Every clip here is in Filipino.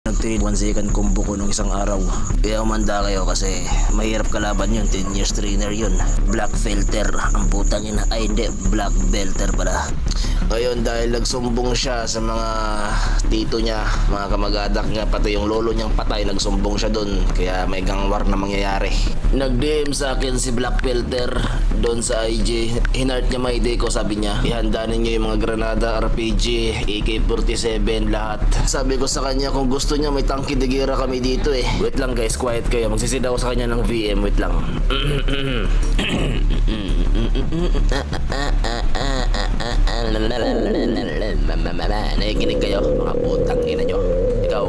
Nag-trade 1 second combo ko nung isang araw. Kaya umanda kayo kasi mahirap kalaban yun. 10 years trainer yun. Black filter. Ang putang ina. Ay hindi, black belter pala. Ngayon dahil nagsumbong siya sa mga tito niya, mga kamag-anak niya, pati yung lolo niyang patay, nagsumbong siya doon. Kaya may gangwar na mangyayari. Nag-DM sa akin si Black Filter doon sa IG. Hinart niya may day ko, sabi niya. Ihanda ninyo yung mga granada, RPG, AK-47, lahat. Sabi ko sa kanya kung gusto niya may tangki de guerra kami dito eh. Wait lang guys, quiet kayo. Magsisidaw sa kanya ng VM, wait lang. Nakikinig kayo, mga putang ina nyo. Ikaw.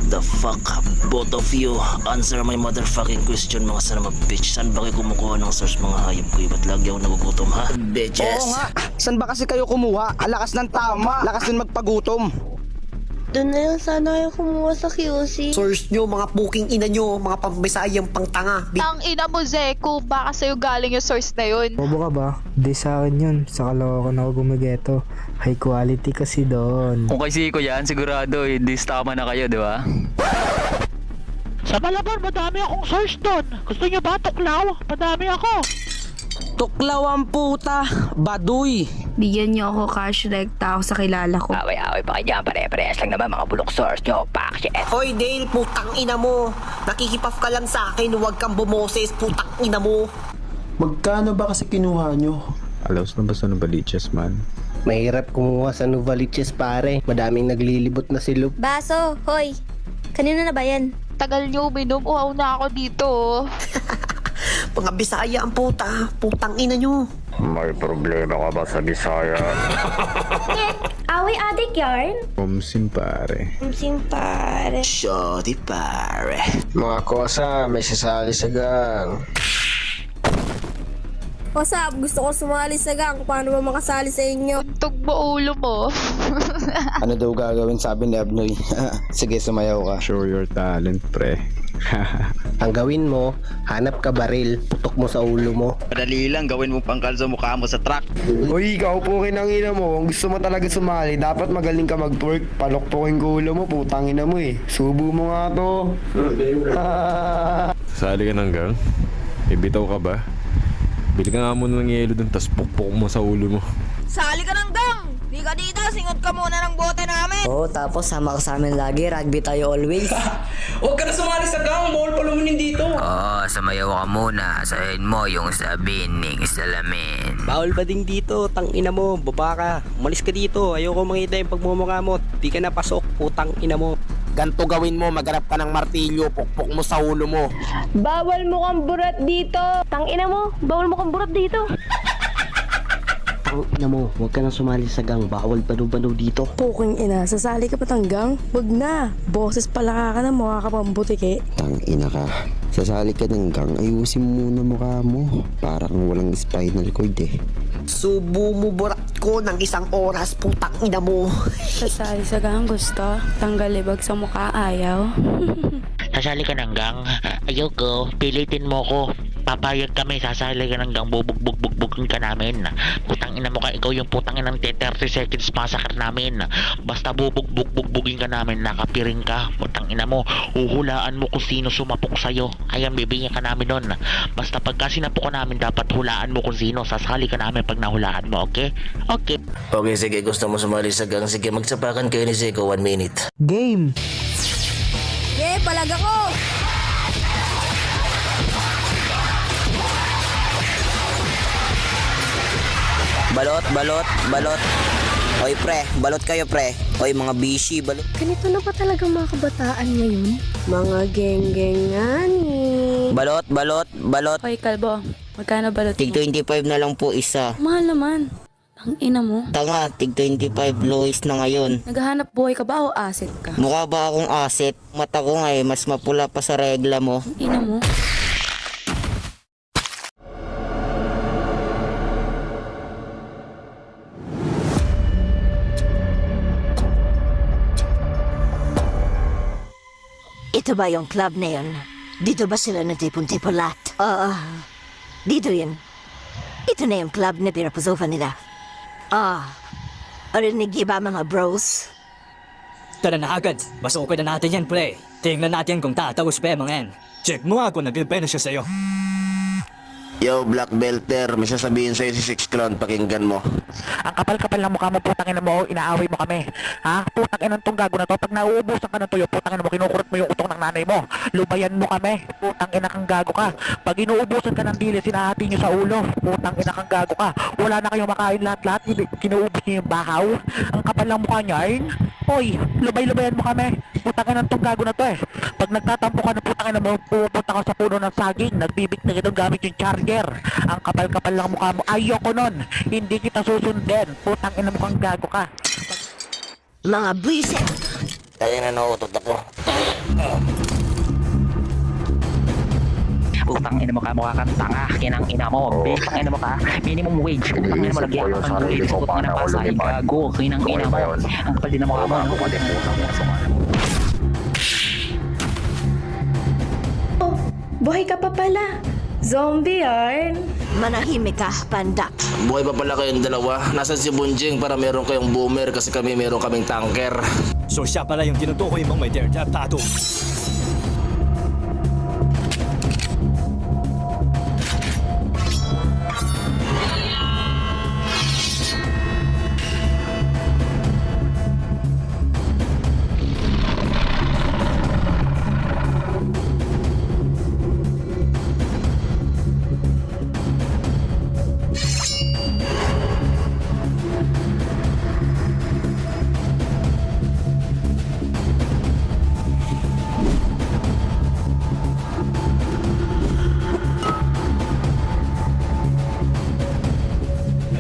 The fuck, both of you, answer my motherfucking question, mga son of a bitch. Saan ba kayo kumukuha ng source, mga hayop ko? Ba't lagi ako nagugutom, ha? Bitches. Oo nga, saan ba kasi kayo kumuha? Alakas ng tama, lakas din magpagutom. Doon na lang sana kayo kumuha sa QC. Source nyo, mga puking ina nyo, mga pambisayang pangtanga. Tang ina mo, Zeko. Baka sa'yo galing yung source na yun. Bobo ka ba? Di sa akin yun. Sa Caloocan ako gumigeto. High quality kasi doon. Kung kay Siko yan, sigurado tama na kayo, di ba? Sa Malabar, madami akong source doon. Gusto nyo ba tuklaw? Madami ako. Tuklaw ang puta, baduy. Bigyan niyo ako cash rekta ako sa kilala ko. Away-away pa kayo dyan, pare-parehas lang naman mga bulok source nyo, pak shit. Hoy Dale, putang ina mo. Nakikipaf ka lang sa akin, huwag kang bumoses, putang ina mo. Magkano ba kasi kinuha nyo? Alaos na ba sa Novaliches man? Mahirap kumuha sa Novaliches pare. Madaming naglilibot na si Luke. Baso, hoy. Kanina na ba yan? Tagal niyo uminom, uhaw na ako dito. Mga Bisaya ang puta, putang ina nyo. May problema ka ba sa Bisaya? Away adik yarn? Kumsin pare. Kumsing pare. Shorty pare. Mga kosa, may sasali sa gang. What's up? Gusto ko sumali sa gang. Paano ba makasali sa inyo? Tuntog mo ulo mo. Ano daw gagawin sabi ni Abnoy? Sige, sumayaw ka. Show your talent, pre. Ang gawin mo, hanap ka baril, putok mo sa ulo mo. Madali lang, gawin mo pangkal sa mukha mo sa truck. Uy, ikaw po kinangina mo. Kung gusto mo talaga sumali, dapat magaling ka mag-twerk. Palokpokin ko ulo mo, putang ina mo eh. Subo mo nga to. Sali ka ng gang? Ibitaw ka ba? Bili ka nga muna ng yelo dun, tas pukpok mo sa ulo mo. Sali ka ng gang! Di ka dito, singot ka muna ng bote namin! Oo, tapos sama ka sa amin lagi, rugby tayo always. Huwag ka na sumali sa gang, bawal palumunin dito. Sumayaw ka muna, sahin mo yung sabining salamin. Bawal ba ding dito, tang ina mo, baba ka. Umalis ka dito, ayoko makita yung pagmumukha mo. Di ka napasok, putang ina mo. Ganto gawin mo, maghanap ka ng martilyo, pukpok mo sa ulo mo. Bawal mo kang burat dito! Tangina mo, bawal mo kang burat dito! Tang ina mo, huwag ka na sumali sa gang, bawal bano-bano dito. Puking ina, sasali ka pa tanggang? Wag na. Boses pala ka na mukha ka pang butike. Tang ina ka. Sasali ka ng gang, ayusin mo muna mukha mo. Parang walang spinal cord eh. Subo mo burat ko ng isang oras, putang ina mo. Sasali sa gang gusto. Tanggal libag sa mukha ayaw. Sasali ka ng gang. Ayoko, pilitin mo ko. Papayag kami, sasali ka ng gang, bubugbugbugbugin ka namin. Putang ina mo ka, ikaw yung putang inang 30 seconds massacre namin. Basta bubugbugbugbugin ka namin, nakapiring ka. Putang ina mo, uhulaan mo kung sino sumapok sa'yo. Ayan, bibigyan ka namin nun. Basta pagka sinapok ka namin, dapat hulaan mo kung sino. Sasali ka namin pag nahulaan mo, okay? Okay. Okay, sige, gusto mo sumali sa gang. Sige, magsapakan kayo ni Zeko, 1 minute. Game! Yeah, palag ako! Balot. Oy pre, balot kayo pre. Oy mga bishi, balot. Ganito na ba talaga mga kabataan ngayon? Mga geng-geng nga ni. Balot. Hoy kalbo, magkano balot Tig mo? 25 na lang po isa. Mahal naman. Ang ina mo. Tanga, tig 25 lowest na ngayon. Naghahanap buhay ka ba o asset ka? Mukha ba akong asset? Mata ko nga mas mapula pa sa regla mo. Ang ina mo. Ito ba yung club na yun? Dito ba sila natipon-tipon lahat? Oo. Dito yun. Ito na yung club na pinapusofa nila. Orinig ba mga bros? Tara na agad. Masukoy na natin yan, pre. Tingnan natin kung tataos pa yung mga yan. Check mo nga kung nag-reply na siya sa'yo. Yo, Black Belter, may sasabihin sa'yo si Six Clown, pakinggan mo. Ang kapal-kapal ng mukha mo, putang ina mo, inaaway mo kami. Ha? Putang ina tong gago na to. Pag nauubusan ka ng tuyo, putang ina mo, kinukurot mo yung utong ng nanay mo. Lubayan mo kami. Putang ina kang gago ka. Pag inuubusan ka ng dili, sinahati nyo sa ulo. Putang ina kang gago ka. Wala na kayong makain lahat-lahat. Kinuubos nyo yung bakaw. Ang kapal ng mukha nyo, ay. Hoy, lubay-lubayan mo kami. Putang ina tong gago na to eh. Pag nagtatampo ka ng putang ina mo, pupunta ka sa puno ng saging. Nagbibit na kitong gamit yung charger. Ang kapal-kapal ng mukha mo. Ayoko nun. Hindi kita susundin. Putang ina mo kang gago ka. Mga buwisit! Kaya na nautot ako. Utang ina mo ka, mukha kang tanga. Kinang ina mo. Utang ina mo ka. Minimum wage. Utang ina mo lagi. Ang dulit sa utang ina pasa. Gago. Kinang ina mo. Ang kapal din ng mukha mo. Oh, buhay ka pa pala. Zombie yarn. Manahimik ka, pandak. Buhay pa pala kayong dalawa. Nasaan si Bunjing para meron kayong boomer kasi kami meron kaming tanker. So siya pala yung tinutukoy mong may dare-dare tattoo.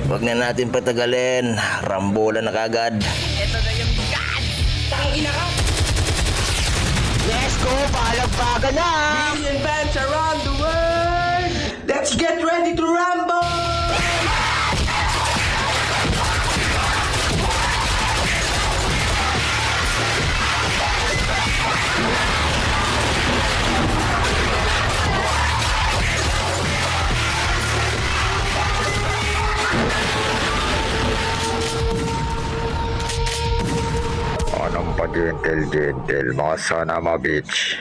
Huwag na natin patagalin. Rambola na kagad. Ito na yung God! Tangina ka! Let's go! Palagpaga na! Million fans around the world! Let's get ready to rumble! Anong pa-gentle-gentle, mga sana bitch.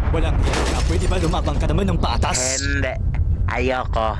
Walang yan. Pwede ba lumabang ka naman ng patas? Hindi. Ayoko.